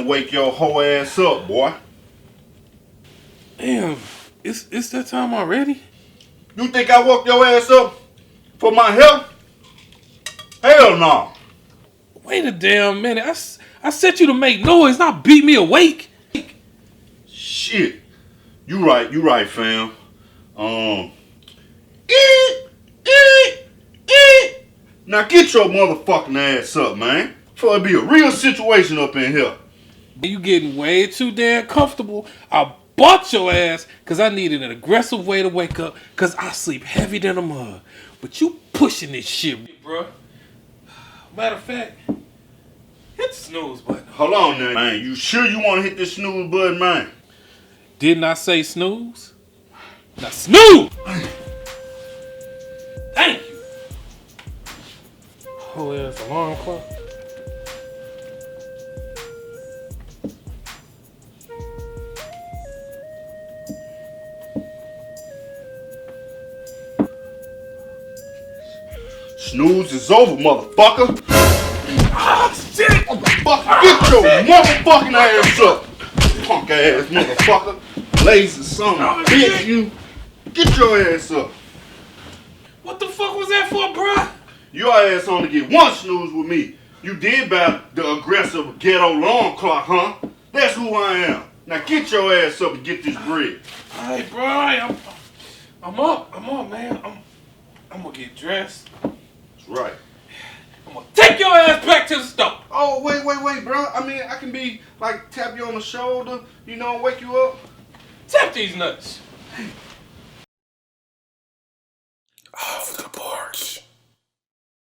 finna wake your whole ass up, boy. Damn, it's that time already? You think I woke your ass up for my health? Hell no. Wait a damn minute. I set you to make noise, not beat me awake. Shit. You right, fam. Eat. Now get your motherfucking ass up, man. Before it be a real situation up in here. You getting way too damn comfortable. I bought your ass because I needed an aggressive way to wake up because I sleep heavy than a mug. But you pushing this shit, bro. Matter of fact, hit the snooze button. Hold on now, man. You sure you want to hit this snooze button, man? Didn't I say snooze? Now snooze! Thank you. Holy ass alarm clock. Snooze is over, motherfucker. Ah, shit! Motherfucker, get your motherfucking ass up. Punk ass motherfucker. Lazy son of a bitch, you. Get your ass up. What the fuck was that for, bruh? Your ass only get one snooze with me. You did buy the aggressive Ghetto Alarm Clock, huh? That's who I am. Now get your ass up and get this bread. Alright, bro. I'm up. I'm up, man. I'm gonna get dressed. That's right. I'm gonna take your ass back to the stove. Oh, wait, bro. I mean, I can be like tap you on the shoulder, wake you up. Tap these nuts.